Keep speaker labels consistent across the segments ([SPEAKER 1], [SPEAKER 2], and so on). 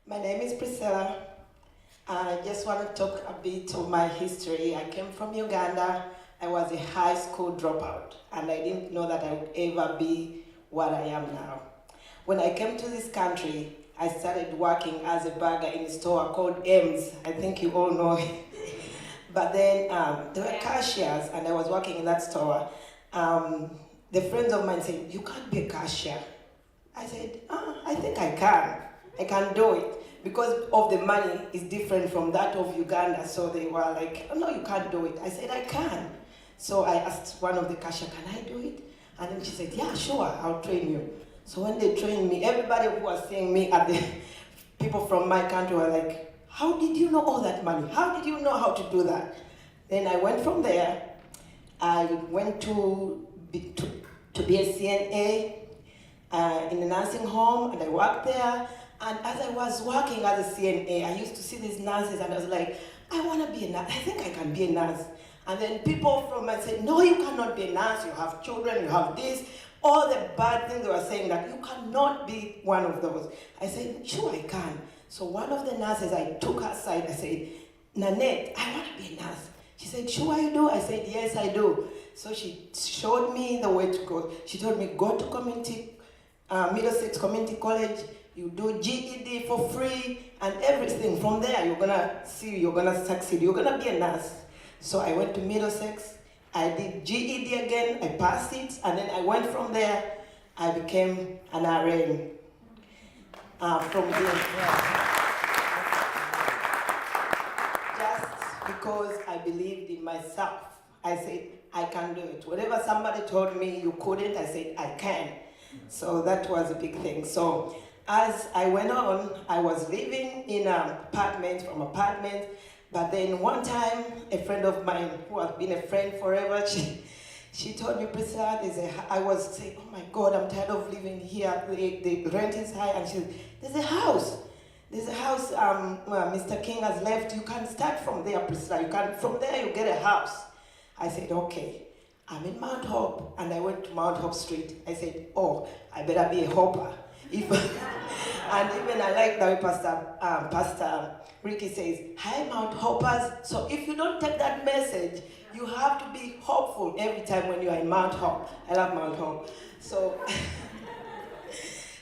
[SPEAKER 1] My name is Priscilla. I just want to talk a bit of my history. I came from Uganda. I was a high school dropout, and I didn't know that I would ever be what I am now. When I came to this country, I started working as a bagger in a store called M's. I think you all know it. But then there were cashiers, and I was working in that store. The friends of mine said, "You can't be a cashier." I said, I think I can. I can do it. Because of the money is different from that of Uganda. So they were like, "Oh, no, you can't do it." I said, "I can." So I asked one of the cashier, "Can I do it?" And then she said, "Yeah, sure, I'll train you." So when they trained me, everybody who was seeing me at the people from my country were like, "How did you know all that money? How did you know how to do that?" Then I went from there. I went to be a CNA in a nursing home, and I worked there. And as I was working as a CNA, I used to see these nurses, and I was like, "I want to be a nurse. I think I can be a nurse." And then people from me said, "No, you cannot be a nurse. You have children. You have this." All the bad things they were saying, that you cannot be one of those. I said, "Sure, I can." So one of the nurses, I took her aside. I said, "Nanette, I want to be a nurse." She said, "Sure you do?" I said, "Yes, I do." So she showed me the way to go. She told me, "Go to Middlesex Community College. You do GED for free and everything. From there, you're gonna see, you're gonna succeed. You're gonna be a nurse." So I went to Middlesex. I did GED again. I passed it, and then I went from there. I became an RN. From there, just because I believed in myself, I said, "I can do it." Whatever somebody told me you couldn't, I said, "I can." So that was a big thing. So as I went on, I was living in apartment, but then one time, a friend of mine who has been a friend forever, she told me, "Priscilla, I was saying, oh my God, I'm tired of living here. The rent is high." And she said, "There's a house. Well, Mr. King has left. You can start from there, Priscilla. From there, you get a house." I said, "Okay." I'm in Mount Hope, and I went to Mount Hope Street. I said, "Oh, I better be a hopper." And even I like the way Pastor Ricky says, "Hi, Mount Hoppers." So if you don't take that message, you have to be hopeful every time when you are in Mount Hope. I love Mount Hope. So,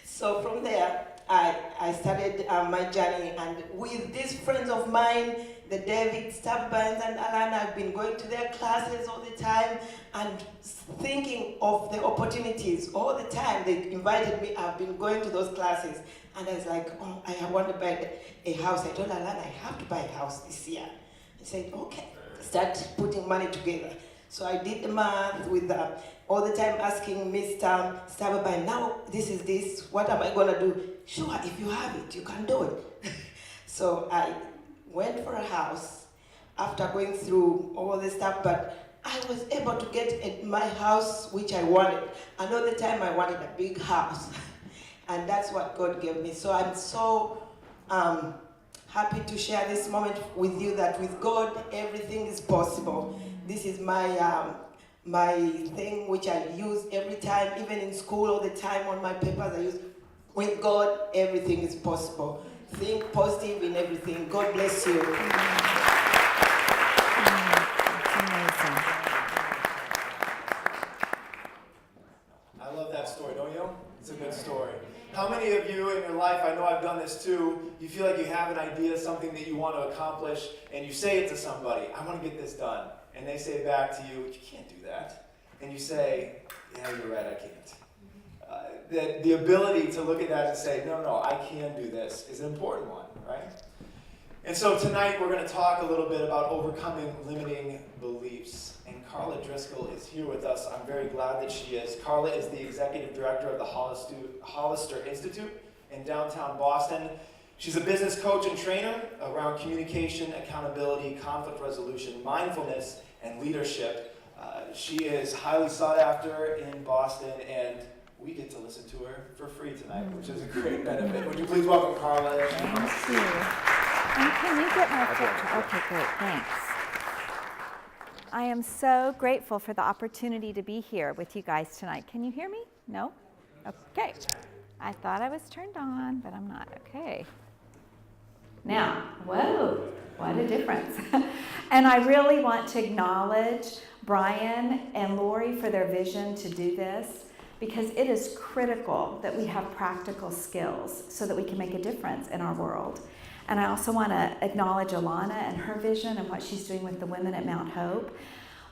[SPEAKER 1] so from there, I started my journey, and with these friends of mine, the David Stubbins and Alan, I've been going to their classes all the time and thinking of the opportunities all the time. They invited me, I've been going to those classes, and I was like, "Oh, I want to buy a house." I told Alan, "I have to buy a house this year." He said, "Okay." Start putting money together. So I did the math with all the time asking Mr. Staberby, "Now this, what am I gonna do?" "Sure, if you have it, you can do it." So I went for a house after going through all this stuff, but I was able to get my house, which I wanted. Another time I wanted a big house, and that's what God gave me. So I'm so happy to share this moment with you, that with God, everything is possible. This is my thing, which I use every time, even in school all the time on my papers I use. With God, everything is possible. Think positive in everything. God bless you.
[SPEAKER 2] I love that story, don't you? It's a good story. How many of you in your life, I know I've done this too, you feel like you have an idea, something that you want to accomplish, and you say it to somebody, "I want to get this done." And they say back to you, "You can't do that." And you say, "Yeah, you're right, I can't." The ability to look at that and say, no, I can do this is an important one, right? And so tonight we're going to talk a little bit about overcoming limiting beliefs. And Karla Driskill is here with us. I'm very glad that she is. Karla is the executive director of the Hollister Institute in downtown Boston. She's a business coach and trainer around communication, accountability, conflict resolution, mindfulness, and leadership. She is highly sought after in Boston, and we get to listen to her for free tonight, which is a great benefit. Would you please welcome Karla?
[SPEAKER 3] Thank you. And can you get my picture? Okay, great, thanks. I am so grateful for the opportunity to be here with you guys tonight. Can you hear me? No? Okay. I thought I was turned on, but I'm not. Okay. Now, whoa, what a difference. And I really want to acknowledge Brian and Lori for their vision to do this, because it is critical that we have practical skills so that we can make a difference in our world. And I also want to acknowledge Alana and her vision and what she's doing with the women at Mount Hope.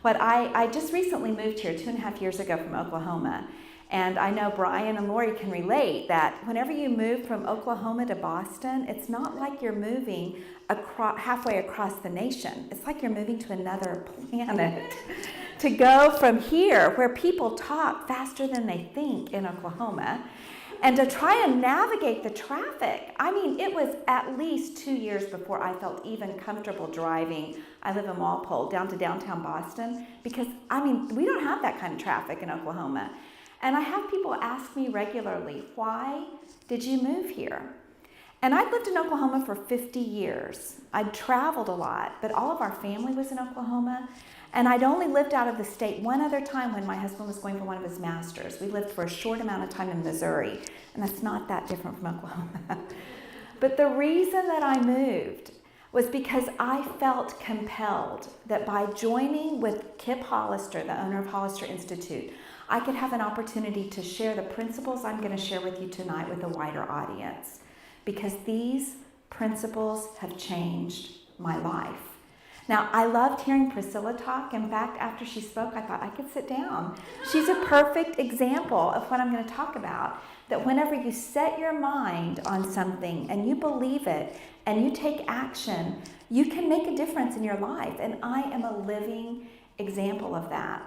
[SPEAKER 3] I just recently moved here 2.5 years ago from Oklahoma. And I know Brian and Lori can relate that whenever you move from Oklahoma to Boston, it's not like you're moving halfway across the nation. It's like you're moving to another planet. To go from here, where people talk faster than they think in Oklahoma, and to try and navigate the traffic. I mean, it was at least 2 years before I felt even comfortable driving. I live in Walpole, down to downtown Boston, because, I mean, we don't have that kind of traffic in Oklahoma. And I have people ask me regularly, why did you move here? And I'd lived in Oklahoma for 50 years. I'd traveled a lot, but all of our family was in Oklahoma. And I'd only lived out of the state one other time when my husband was going for one of his masters. We lived for a short amount of time in Missouri, and that's not that different from Oklahoma. But the reason that I moved was because I felt compelled that by joining with Kip Hollister, the owner of Hollister Institute, I could have an opportunity to share the principles I'm going to share with you tonight with a wider audience, because these principles have changed my life. Now, I loved hearing Priscilla talk. In fact, after she spoke, I thought I could sit down. She's a perfect example of what I'm going to talk about, that whenever you set your mind on something and you believe it and you take action, you can make a difference in your life. And I am a living example of that.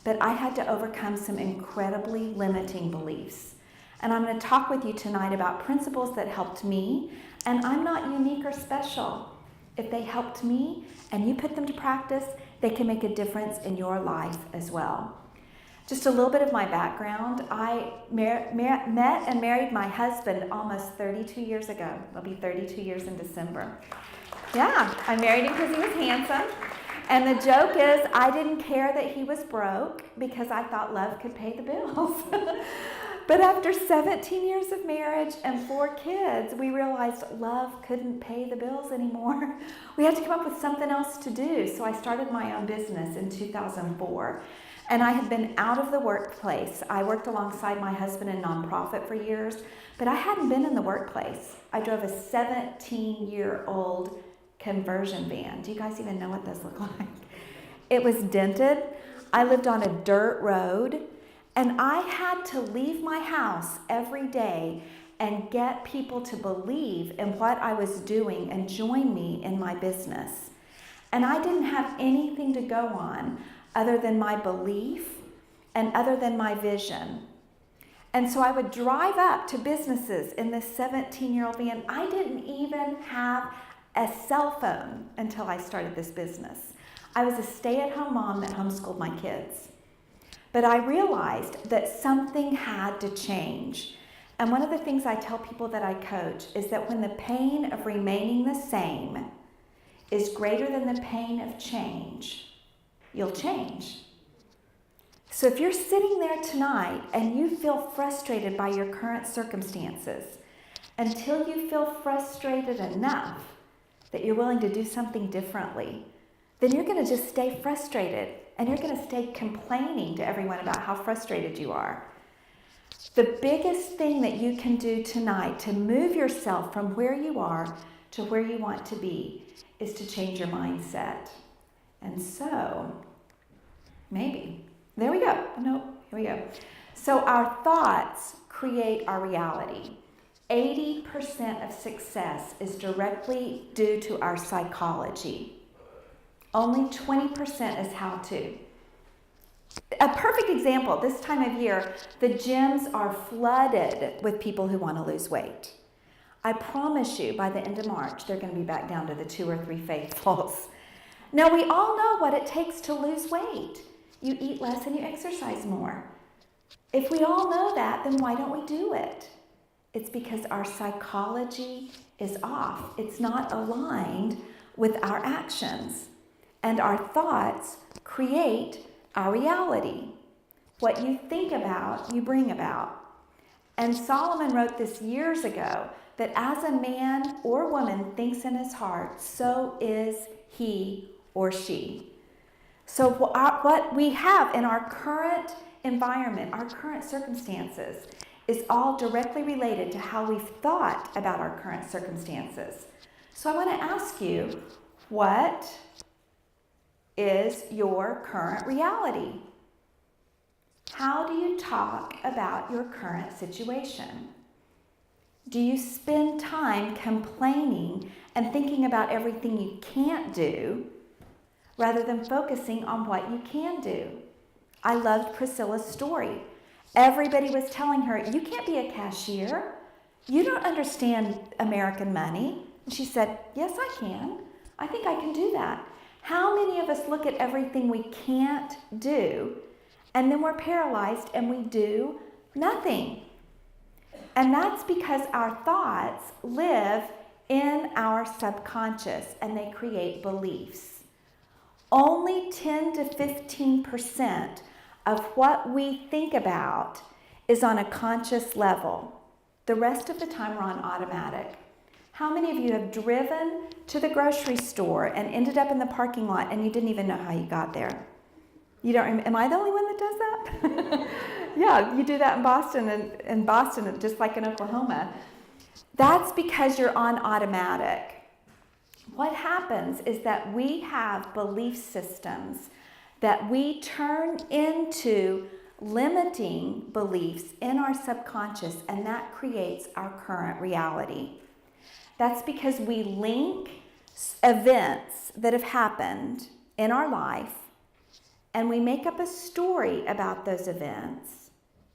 [SPEAKER 3] But I had to overcome some incredibly limiting beliefs. And I'm going to talk with you tonight about principles that helped me. And I'm not unique or special. If they helped me and you put them to practice, they can make a difference in your life as well. Just a little bit of my background. I met and married my husband almost 32 years ago. It'll be 32 years in December. Yeah, I married him because he was handsome. And the joke is, I didn't care that he was broke because I thought love could pay the bills. But after 17 years of marriage and 4 kids, we realized love couldn't pay the bills anymore. We had to come up with something else to do. So I started my own business in 2004. And I had been out of the workplace. I worked alongside my husband in nonprofit for years, but I hadn't been in the workplace. I drove a 17-year-old conversion van. Do you guys even know what those look like? It was dented. I lived on a dirt road. And I had to leave my house every day and get people to believe in what I was doing and join me in my business. And I didn't have anything to go on other than my belief and other than my vision. And so I would drive up to businesses in this 17-year-old van. I didn't even have a cell phone until I started this business. I was a stay-at-home mom that homeschooled my kids. But I realized that something had to change. And one of the things I tell people that I coach is that when the pain of remaining the same is greater than the pain of change, you'll change. So if you're sitting there tonight and you feel frustrated by your current circumstances, until you feel frustrated enough that you're willing to do something differently, then you're going to just stay frustrated. And you're going to stay complaining to everyone about how frustrated you are. The biggest thing that you can do tonight to move yourself from where you are to where you want to be is to change your mindset. And so, maybe. There we go. No, here we go. So our thoughts create our reality. 80% of success is directly due to our psychology. Only 20% is how to. A perfect example, this time of year, the gyms are flooded with people who want to lose weight. I promise you, by the end of March, they're going to be back down to the 2 or 3 faithfuls. Now, we all know what it takes to lose weight. You eat less and you exercise more. If we all know that, then why don't we do it? It's because our psychology is off. It's not aligned with our actions. And our thoughts create our reality. What you think about, you bring about. And Solomon wrote this years ago, that as a man or woman thinks in his heart, so is he or she. So what we have in our current environment, our current circumstances, is all directly related to how we've thought about our current circumstances. So I want to ask you, what is your current reality? How do you talk about your current situation? Do you spend time complaining and thinking about everything you can't do rather than focusing on what you can do? I loved Priscilla's story. Everybody was telling her, you can't be a cashier. You don't understand American money. And she said, yes, I can. I think I can do that. How many of us look at everything we can't do, and then we're paralyzed and we do nothing? And that's because our thoughts live in our subconscious and they create beliefs. Only 10 to 15% of what we think about is on a conscious level. The rest of the time we're on automatic. How many of you have driven to the grocery store and ended up in the parking lot and you didn't even know how you got there? You don't. Am I the only one that does that? Yeah, you do that in Boston, just like in Oklahoma. That's because you're on automatic. What happens is that we have belief systems that we turn into limiting beliefs in our subconscious, and that creates our current reality. That's because we link events that have happened in our life, and we make up a story about those events,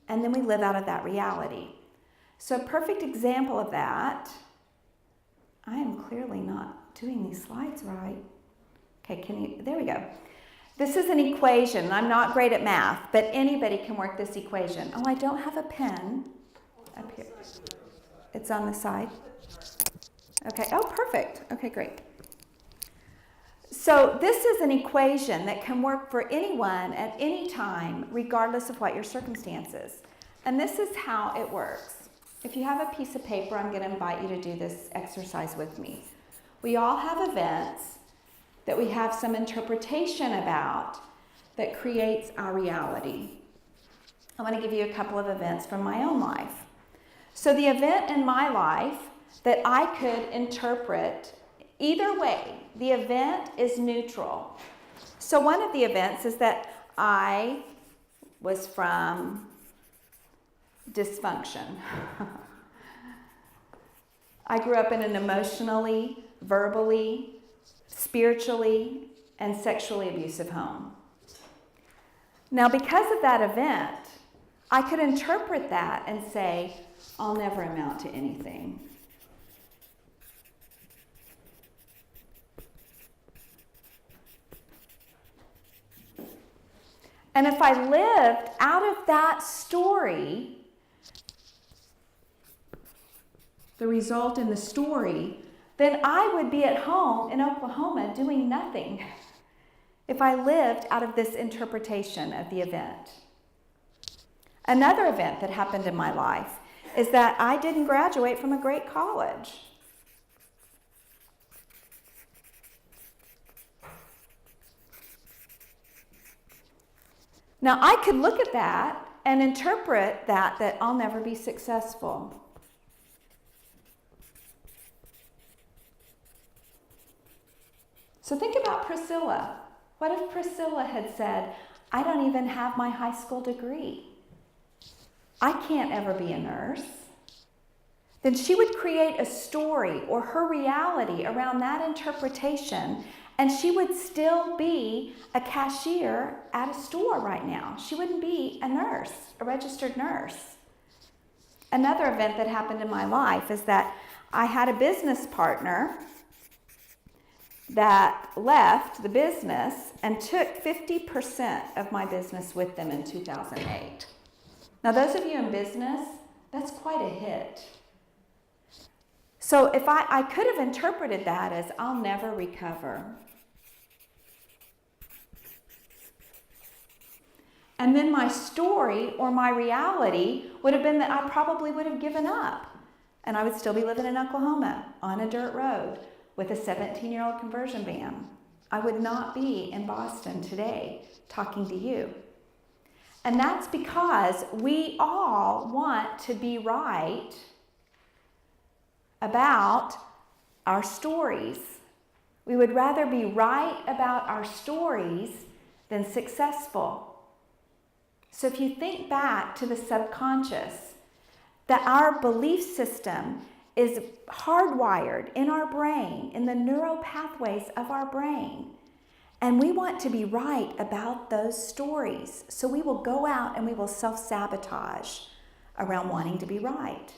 [SPEAKER 3] and then we live out of that reality. So a perfect example of that, I am clearly not doing these slides right. Okay, there we go. This is an equation. I'm not great at math, but anybody can work this equation. Oh, I don't have a pen up here. It's on the side. Okay, oh, perfect. Okay, great. So this is an equation that can work for anyone at any time, regardless of what your circumstances. And this is how it works. If you have a piece of paper, I'm going to invite you to do this exercise with me. We all have events that we have some interpretation about that creates our reality. I want to give you a couple of events from my own life. So the event in my life that I could interpret either way, the event is neutral. So one of the events is that I was from dysfunction. I grew up in an emotionally, verbally, spiritually, and sexually abusive home. Now, because of that event, I could interpret that and say, I'll never amount to anything. And if I lived out of that story, the result in the story, then I would be at home in Oklahoma doing nothing if I lived out of this interpretation of the event. Another event that happened in my life is that I didn't graduate from a great college. Now, I could look at that and interpret that I'll never be successful. So think about Priscilla. What if Priscilla had said, I don't even have my high school degree. I can't ever be a nurse. Then she would create a story or her reality around that interpretation, and she would still be a cashier at a store right now. She wouldn't be a nurse, a registered nurse. Another event that happened in my life is that I had a business partner that left the business and took 50% of my business with them in 2008. Now, those of you in business, that's quite a hit. So if I could have interpreted that as I'll never recover. And then my story or my reality would have been that I probably would have given up. and I would still be living in Oklahoma on a dirt road with a 17-year-old conversion van. I would not be in Boston today talking to you. And that's because we all want to be right about our stories. We would rather be right about our stories than successful. So if you think back to the subconscious, that our belief system is hardwired in our brain, in the neural pathways of our brain. And we want to be right about those stories. So we will go out and we will self-sabotage around wanting to be right.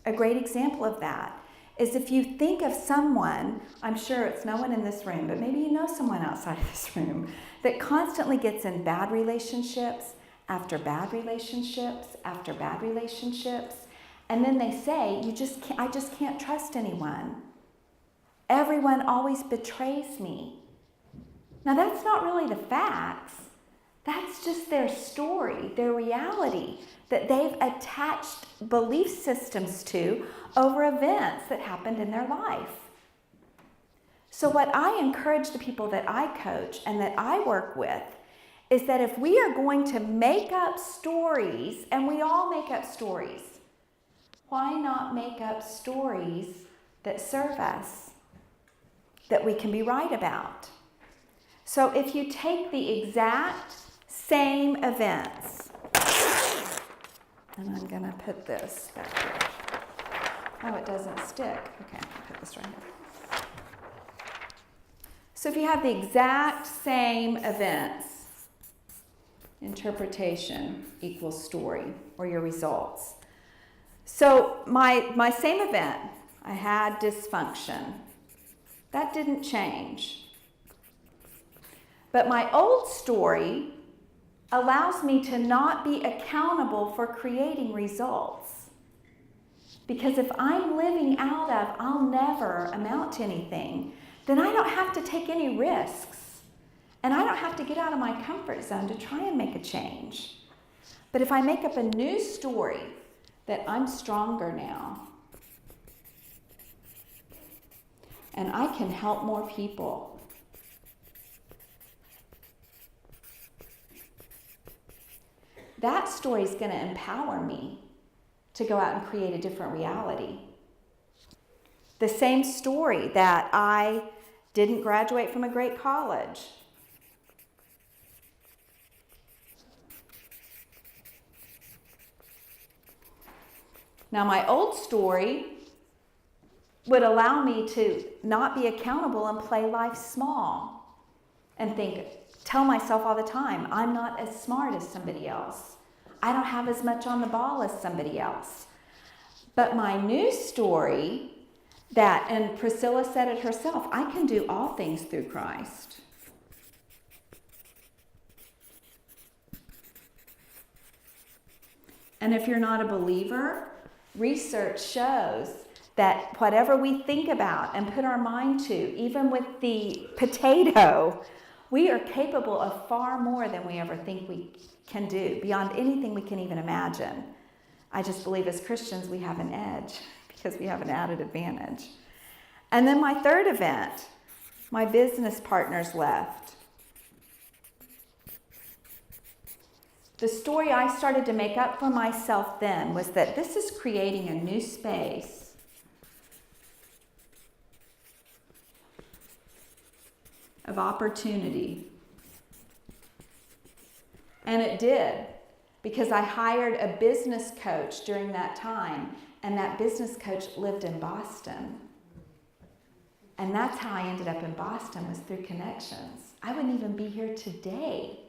[SPEAKER 3] A great example of that is if you think of someone, I'm sure it's no one in this room, but maybe you know someone outside of this room that constantly gets in bad relationships after bad relationships after bad relationships, and then they say, I just can't trust anyone. Everyone always betrays me. Now that's not really the facts. That's just their story, their reality that they've attached belief systems to over events that happened in their life. So what I encourage the people that I coach and that I work with is that if we are going to make up stories, and we all make up stories, why not make up stories that serve us, that we can be right about? So if you take the exact same events, and I'm going to put this back here. Oh, it doesn't stick. Okay, I'll put this right here. So if you have the exact same events, interpretation equals story, or your results. So my same event, I had dysfunction. That didn't change. But my old story allows me to not be accountable for creating results. Because if I'm living out of, I'll never amount to anything, then I don't have to take any risks. And I don't have to get out of my comfort zone to try and make a change. But if I make up a new story that I'm stronger now, and I can help more people, that story is going to empower me to go out and create a different reality. The same story that I didn't graduate from a great college. Now, my old story would allow me to not be accountable and play life small and tell myself all the time, I'm not as smart as somebody else. I don't have as much on the ball as somebody else. But my new story, and Priscilla said it herself, I can do all things through Christ. And if you're not a believer, research shows that whatever we think about and put our mind to, even with the potato, we are capable of far more than we ever think we can do, beyond anything we can even imagine. I just believe as Christians we have an edge because we have an added advantage. And then my third event, my business partners left. The story I started to make up for myself then was that this is creating a new space of opportunity. And it did, because I hired a business coach during that time, and that business coach lived in Boston. And that's how I ended up in Boston, was through connections. I wouldn't even be here today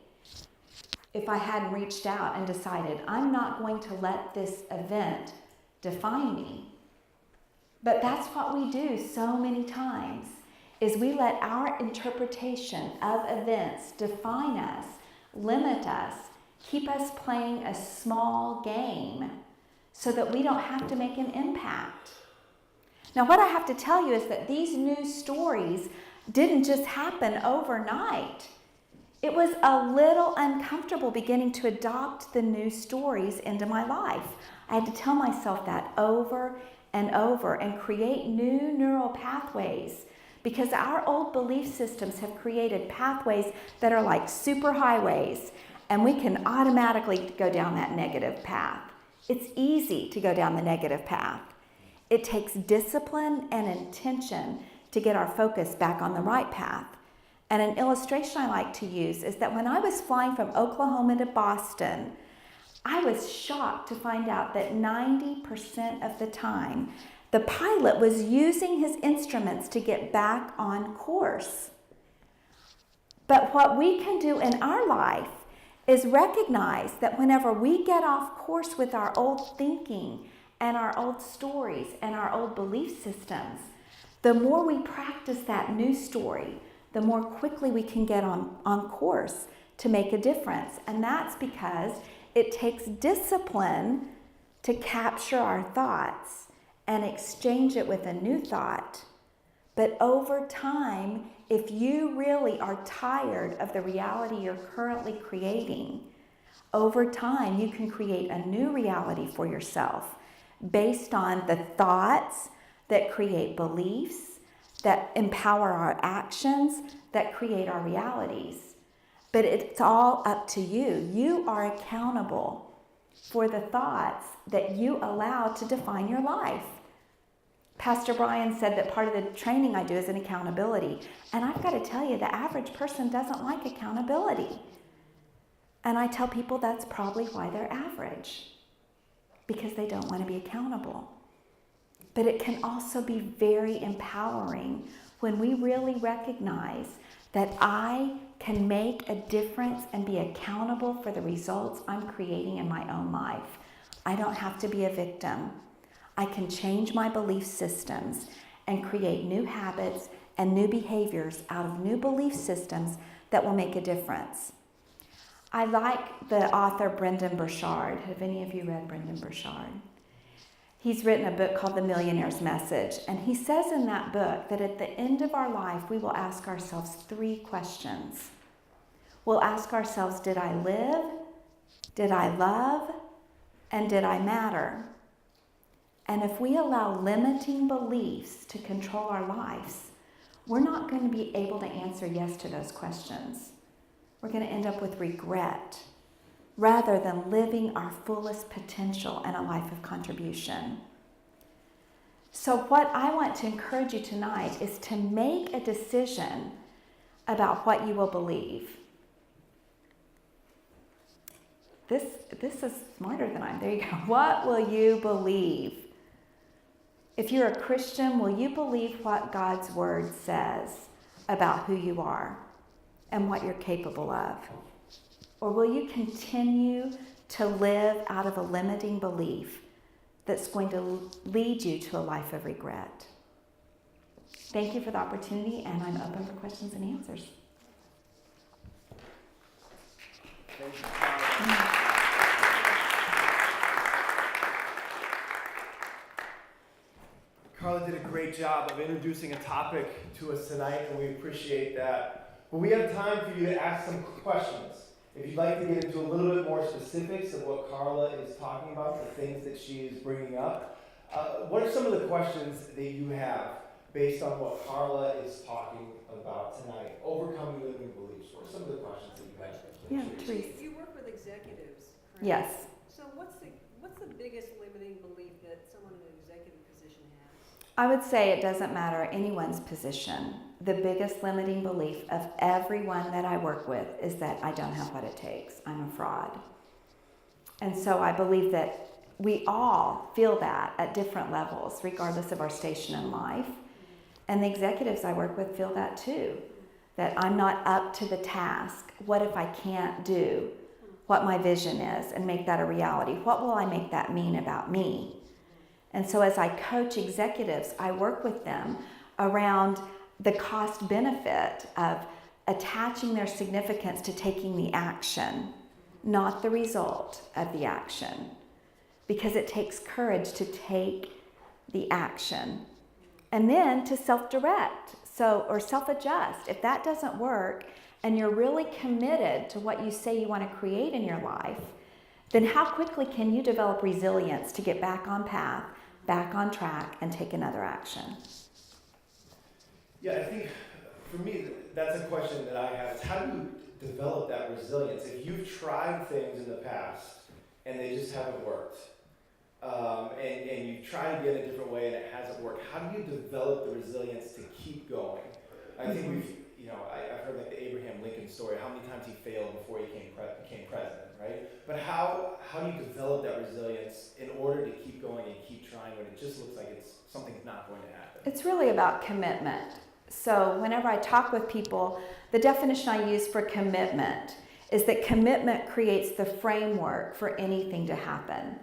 [SPEAKER 3] if I hadn't reached out and decided, I'm not going to let this event define me. But that's what we do so many times, is we let our interpretation of events define us, limit us, keep us playing a small game so that we don't have to make an impact. Now, what I have to tell you is that these new stories didn't just happen overnight. It was a little uncomfortable beginning to adopt the new stories into my life. I had to tell myself that over and over and create new neural pathways, because our old belief systems have created pathways that are like super highways, and we can automatically go down that negative path. It's easy to go down the negative path. It takes discipline and intention to get our focus back on the right path. And an illustration I like to use is that when I was flying from Oklahoma to Boston, I was shocked to find out that 90% of the time, the pilot was using his instruments to get back on course. But what we can do in our life is recognize that whenever we get off course with our old thinking and our old stories and our old belief systems, the more we practice that new story, the more quickly we can get on course to make a difference. And that's because it takes discipline to capture our thoughts and exchange it with a new thought. But over time, if you really are tired of the reality you're currently creating, over time you can create a new reality for yourself based on the thoughts that create beliefs, that empower our actions, that create our realities. But it's all up to you. You are accountable for the thoughts that you allow to define your life. Pastor Brian said that part of the training I do is an accountability. And I've got to tell you, the average person doesn't like accountability. And I tell people that's probably why they're average, because they don't want to be accountable. But it can also be very empowering when we really recognize that I can make a difference and be accountable for the results I'm creating in my own life. I don't have to be a victim. I can change my belief systems and create new habits and new behaviors out of new belief systems that will make a difference. I like the author Brendan Burchard. Have any of you read Brendan Burchard? He's written a book called The Millionaire's Message, and he says in that book that at the end of our life, we will ask ourselves 3 questions. We'll ask ourselves, did I live? Did I love? And did I matter? And if we allow limiting beliefs to control our lives, we're not going to be able to answer yes to those questions. We're going to end up with regret, rather than living our fullest potential and a life of contribution. So what I want to encourage you tonight is to make a decision about what you will believe. This is smarter than I am. There you go. What will you believe? If you're a Christian, will you believe what God's word says about who you are and what you're capable of? Or will you continue to live out of a limiting belief that's going to lead you to a life of regret? Thank you for the opportunity, and I'm open for questions and answers.
[SPEAKER 2] Thank you, Karla. Karla did a great job of introducing a topic to us tonight, and we appreciate that. But we have time for you to ask some questions. If you'd like to get into a little bit more specifics of what Karla is talking about, the things that she is bringing up, what are some of the questions that you have based on what Karla is talking about tonight? Overcoming limiting beliefs. What are some of the questions that you have?
[SPEAKER 3] Yeah, Therese.
[SPEAKER 4] You work with executives, correct?
[SPEAKER 3] Yes.
[SPEAKER 4] So what's the biggest limiting belief that someone in an executive position has?
[SPEAKER 3] I would say it doesn't matter anyone's position. The biggest limiting belief of everyone that I work with is that I don't have what it takes. I'm a fraud. And so I believe that we all feel that at different levels, regardless of our station in life. And the executives I work with feel that too, that I'm not up to the task. What if I can't do what my vision is and make that a reality? What will I make that mean about me? And so as I coach executives, I work with them around the cost benefit of attaching their significance to taking the action, not the result of the action. Because it takes courage to take the action. And then to self-direct, or self-adjust. If that doesn't work and you're really committed to what you say you want to create in your life, then how quickly can you develop resilience to get back on path back on track and take another action.
[SPEAKER 2] Yeah, I think for me, that's a question that I have. Is how do you develop that resilience? If you've tried things in the past and they just haven't worked, and you've tried again a different way and it hasn't worked, how do you develop the resilience to keep going? I think I've heard like the Abraham Lincoln story, how many times he failed before he became president, right? But how do you develop that resilience in order to keep going and keep trying when it just looks like something's not going to happen?
[SPEAKER 3] It's really about commitment. So whenever I talk with people, the definition I use for commitment is that commitment creates the framework for anything to happen.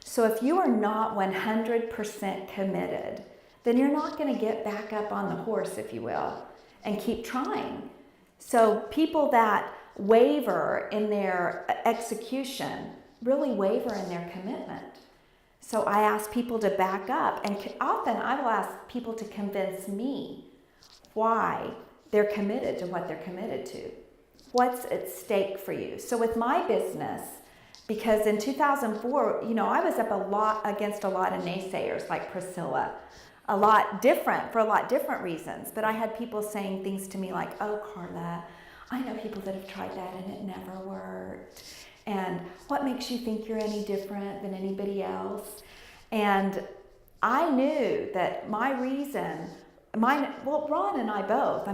[SPEAKER 3] So if you are not 100% committed, then you're not going to get back up on the horse, if you will, and keep trying. So people that waver in their execution really waver in their commitment. So I ask people to back up, and often I will ask people to convince me why they're committed to what they're committed to. What's at stake for you? So with my business, because in 2004, I was up against a lot of naysayers like Priscilla, for a lot different reasons. But I had people saying things to me like, "Oh, Karla, I know people that have tried that and it never worked. And what makes you think you're any different than anybody else?" And I knew that my reason, Ron and I both,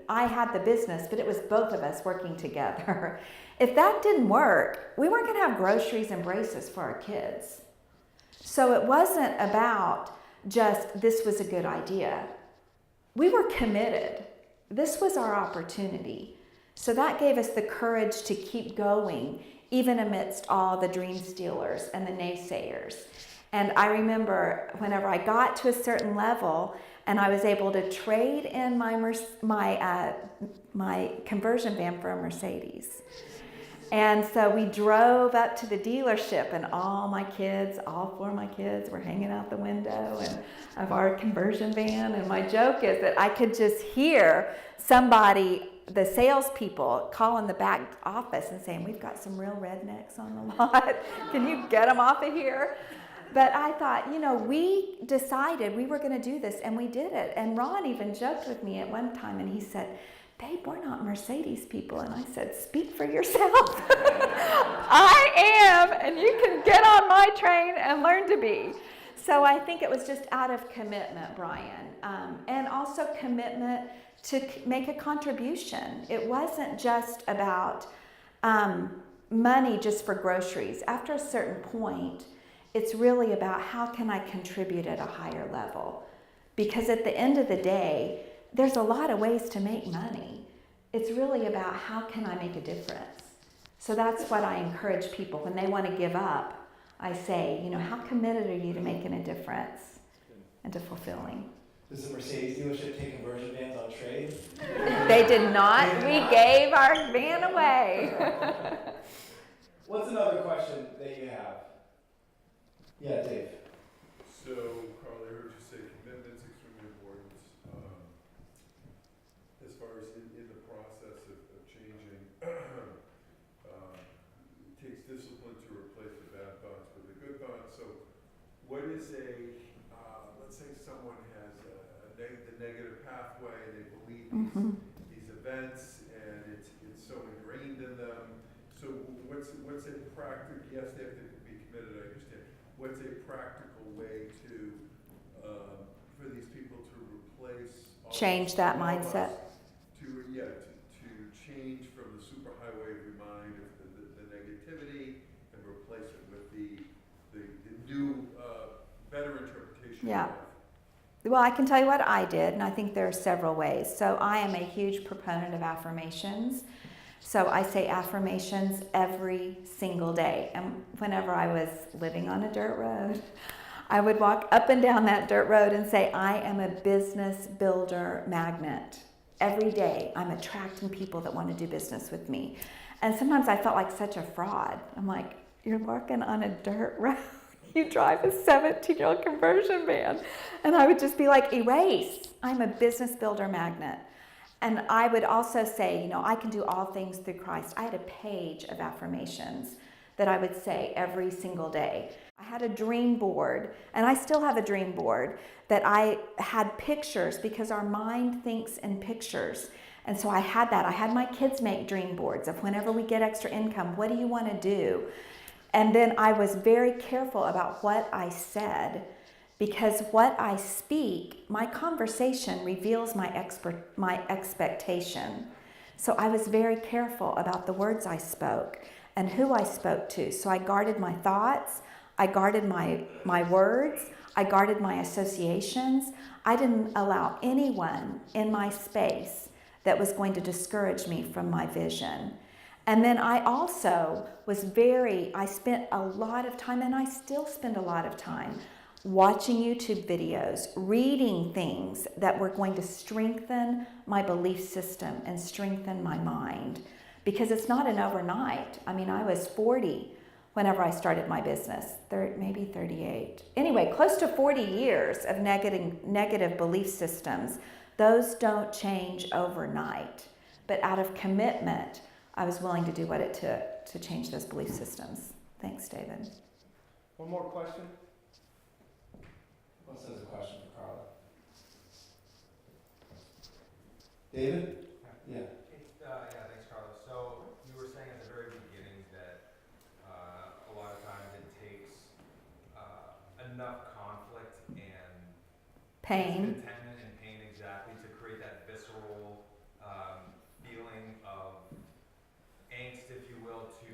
[SPEAKER 3] I had the business, but it was both of us working together. If that didn't work, we weren't going to have groceries and braces for our kids. So it wasn't about just this was a good idea. We were committed. This was our opportunity. So that gave us the courage to keep going, even amidst all the dream stealers and the naysayers. And I remember whenever I got to a certain level and I was able to trade in my conversion van for a Mercedes. And so we drove up to the dealership, and all 4 of my kids were hanging out the window of our conversion van. And my joke is that I could just hear the salespeople calling the back office and saying, "We've got some real rednecks on the lot. Can you get them off of here?" But I thought, we decided we were going to do this, and we did it. And Ron even joked with me at one time, and he said, "Babe, we're not Mercedes people." And I said, "Speak for yourself." I am, and you can get on my train and learn to be. So I think it was just out of commitment, Brian, and also commitment to make a contribution. It wasn't just about money just for groceries. After a certain point, it's really about how can I contribute at a higher level? Because at the end of the day, there's a lot of ways to make money. It's really about how can I make a difference? So that's what I encourage people when they want to give up. I say, how committed are you to making a difference and to fulfilling?
[SPEAKER 2] Does the Mercedes dealership take conversion vans on trade?
[SPEAKER 3] They did not. We gave our van away.
[SPEAKER 2] What's another question that you have? Yeah, Dave.
[SPEAKER 5] So, Karla, I heard you say commitment's extremely important. As far as in the process of changing, it takes discipline to replace the bad thoughts with the good thoughts. So, what is let's say someone has the negative pathway, they believe these events, and it's so ingrained in them. So, what's a practical? Yes, they have to be committed. I understand. What's a practical way to for these people to replace
[SPEAKER 3] change that mindset?
[SPEAKER 5] To change from the superhighway of your mind of the negativity and replace it with the new better interpretation.
[SPEAKER 3] Yeah. Well, I can tell you what I did, and I think there are several ways. So I am a huge proponent of affirmations. So I say affirmations every single day. And whenever I was living on a dirt road, I would walk up and down that dirt road and say, "I am a business builder magnet." Every day I'm attracting people that want to do business with me. And sometimes I felt like such a fraud. I'm like, "You're working on a dirt road. You drive a 17-year-old conversion van." And I would just be like, erase. I'm a business builder magnet. And I would also say, I can do all things through Christ. I had a page of affirmations that I would say every single day. I had a dream board, and I still have a dream board that I had pictures because our mind thinks in pictures. And so I had that. I had my kids make dream boards of whenever we get extra income, what do you want to do? And then I was very careful about what I said, because what I speak, my conversation reveals my expectation. So I was very careful about the words I spoke and who I spoke to. So I guarded my thoughts, I guarded my words, I guarded my associations. I didn't allow anyone in my space that was going to discourage me from my vision. And then I also I spent a lot of time, and I still spend a lot of time, watching YouTube videos, reading things that were going to strengthen my belief system and strengthen my mind. Because it's not an overnight. I mean, I was 40 whenever I started my business, maybe 38. Anyway, close to 40 years of negative belief systems. Those don't change overnight. But out of commitment, I was willing to do what it took to change those belief systems. Thanks, David.
[SPEAKER 2] One more question? Who else has a question for Karla? David? Yeah.
[SPEAKER 6] Yeah, thanks, Karla. So you were saying at the very beginning that a lot of times it takes enough conflict and
[SPEAKER 3] Pain.
[SPEAKER 6] contentment and pain exactly to create that visceral feeling of angst, if you will, to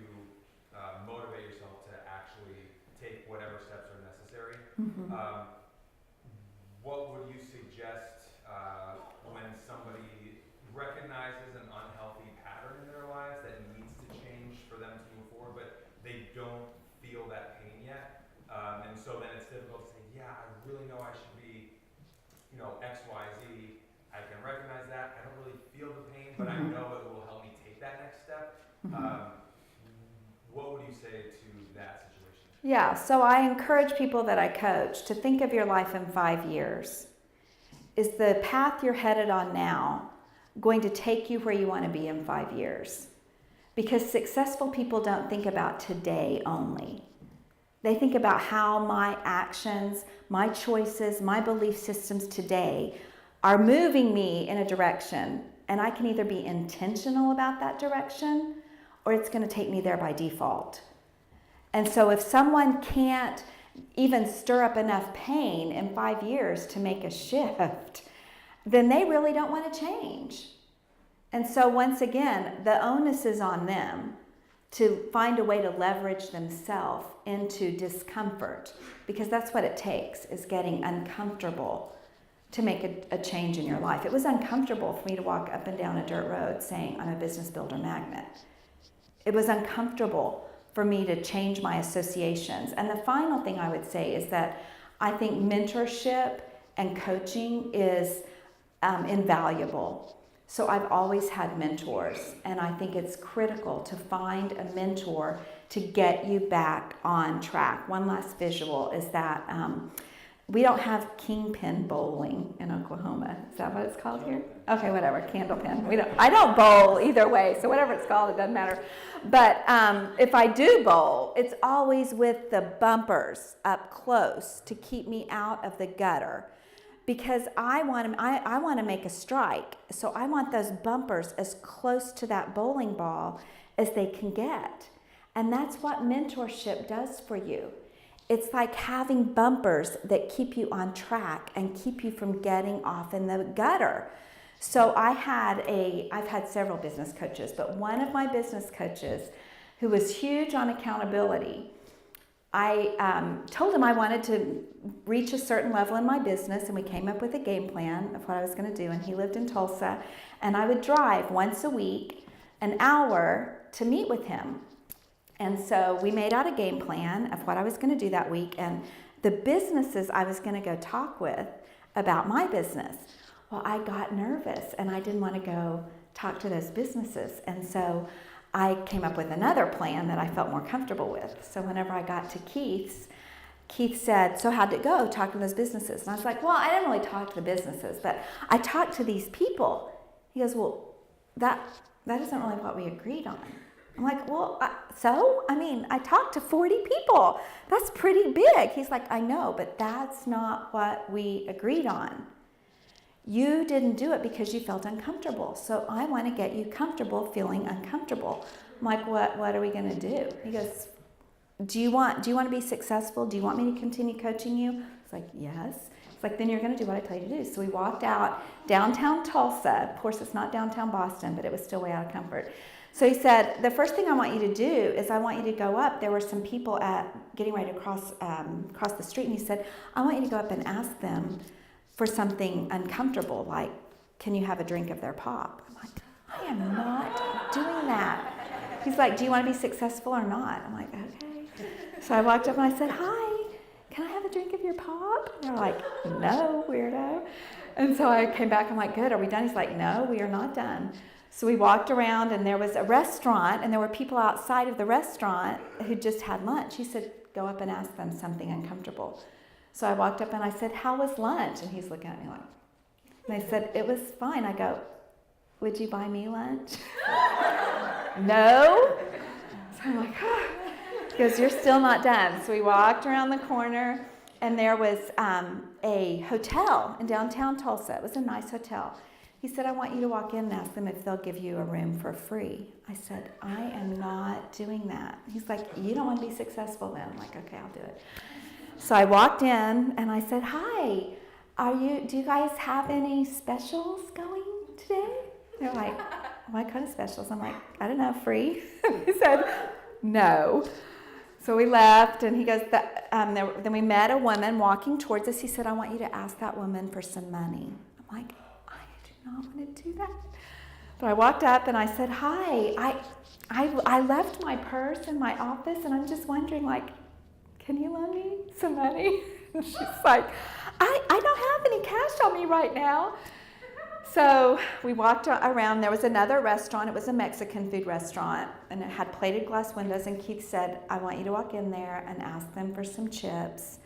[SPEAKER 6] motivate yourself to actually take whatever steps are necessary.
[SPEAKER 3] Mm-hmm.
[SPEAKER 6] What would you suggest when somebody recognizes an unhealthy pattern in their lives that needs to change for them to move forward, but they don't feel that pain yet? And so then it's difficult to say, yeah, I really know I should be, X, Y, Z. I can recognize that. I don't really feel the pain, but I know it will help me take that next step. What would you say to that situation?
[SPEAKER 3] Yeah, so I encourage people that I coach to think of your life in 5 years. Is the path you're headed on now going to take you where you want to be in 5 years? Because successful people don't think about today only. They think about how my actions, my choices, my belief systems today are moving me in a direction, and I can either be intentional about that direction or it's going to take me there by default. And so if someone can't even stir up enough pain in 5 years to make a shift, then they really don't want to change. And so once again, the onus is on them to find a way to leverage themselves into discomfort, because that's what it takes, is getting uncomfortable to make a change in your life. It was uncomfortable for me to walk up and down a dirt road saying I'm a business builder magnet. It was uncomfortable for me to change my associations. And the final thing I would say is that I think mentorship and coaching is invaluable. So I've always had mentors, and I think it's critical to find a mentor to get you back on track. One last visual is that we don't have kingpin bowling in Oklahoma. Is that what it's called here? Okay, whatever, candlepin. I don't bowl either way, so whatever it's called, it doesn't matter. But if I do bowl, it's always with the bumpers up close to keep me out of the gutter. Because I want to make a strike, so I want those bumpers as close to that bowling ball as they can get. And that's what mentorship does for you. It's like having bumpers that keep you on track and keep you from getting off in the gutter. So I've had several business coaches, but one of my business coaches who was huge on accountability, I told him I wanted to reach a certain level in my business, and we came up with a game plan of what I was going to do. And he lived in Tulsa, and I would drive once a week, an hour, to meet with him. And so we made out a game plan of what I was going to do that week and the businesses I was going to go talk with about my business. Well, I got nervous, and I didn't want to go talk to those businesses. And so I came up with another plan that I felt more comfortable with. So whenever I got to Keith said, so how'd it go? Talk to those businesses. And I was like, well, I didn't really talk to the businesses, but I talked to these people. He goes, well, that isn't really what we agreed on. I'm like, well, I talked to 40 people. That's pretty big. He's like, I know, but that's not what we agreed on. You didn't do it because you felt uncomfortable. So I want to get you comfortable feeling uncomfortable. I'm like, what are we going to do? He goes, do you want to be successful? Do you want me to continue coaching you? It's like, yes. It's like, then you're going to do what I tell you to do. So we walked out downtown Tulsa. Of course, it's not downtown Boston, but it was still way out of comfort. So he said, the first thing I want you to do is I want you to go up. There were some people getting ready to cross the street, and he said, I want you to go up and ask them for something uncomfortable, like, can you have a drink of their pop? I'm like, I am not doing that. He's like, do you want to be successful or not? I'm like, okay. So I walked up and I said, hi, can I have a drink of your pop? And they're like, no, weirdo. And so I came back, I'm like, good, are we done? He's like, no, we are not done. So we walked around, and there was a restaurant, and there were people outside of the restaurant who just had lunch. He said, go up and ask them something uncomfortable. So I walked up and I said, how was lunch? And he's looking at me like, and I said, it was fine. I go, would you buy me lunch? No. So I'm like, oh. He goes, you're still not done. So we walked around the corner, and there was a hotel in downtown Tulsa. It was a nice hotel. He said, I want you to walk in and ask them if they'll give you a room for free. I said, I am not doing that. He's like, you don't want to be successful then? I'm like, okay, I'll do it. So I walked in and I said, hi, do you guys have any specials going today? They're like, what kind of specials? I'm like, I don't know, free? He said, no. So we left, and he goes, then we met a woman walking towards us. He said, I want you to ask that woman for some money. I'm like, I want to do that. But I walked up and I said, hi, I left my purse in my office, and I'm just wondering, like, can you loan me some money? And she's like, I don't have any cash on me right now. So we walked around. There was another restaurant. It was a Mexican food restaurant, and it had plated glass windows. And Keith said, I want you to walk in there and ask them for some chips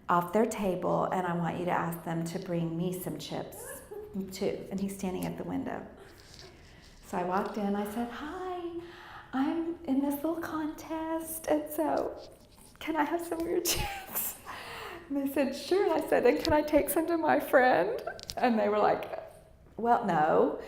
[SPEAKER 3] off their table, and I want you to ask them to bring me some chips too. And he's standing at the window. So I walked in. I said, hi, I'm in this little contest, and so can I have some of your chips? And they said, sure. And I said, and can I take some to my friend? And they were like, well, no.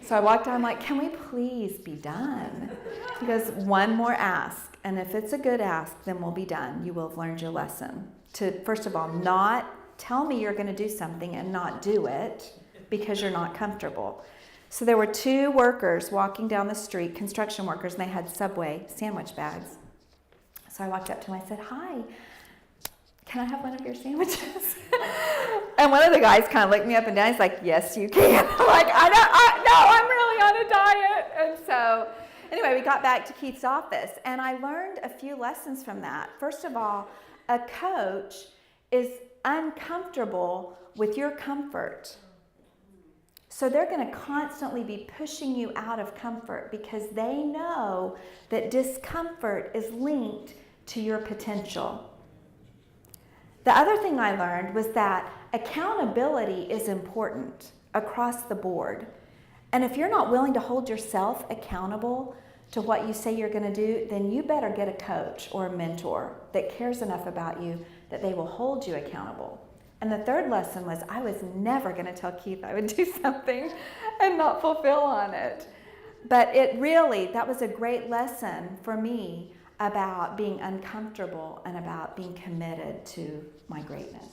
[SPEAKER 3] So I walked out, I'm like, can we please be done? He goes, one more ask. And if it's a good ask, then we'll be done. You will have learned your lesson. To, first of all, not tell me you're going to do something and not do it because you're not comfortable. So there were two workers walking down the street, construction workers, and they had Subway sandwich bags. So I walked up to him, I said, hi, can I have one of your sandwiches? And one of the guys kind of looked me up and down. He's like, yes, you can. I'm like, no, I'm really on a diet. And so anyway, we got back to Keith's office, and I learned a few lessons from that. First of all, a coach is uncomfortable with your comfort. So they're going to constantly be pushing you out of comfort because they know that discomfort is linked to your potential. The other thing I learned was that accountability is important across the board. And if you're not willing to hold yourself accountable to what you say you're going to do, then you better get a coach or a mentor that cares enough about you that they will hold you accountable. And the third lesson was I was never going to tell Keith I would do something and not fulfill on it. But that was a great lesson for me about being uncomfortable and about being committed to my greatness.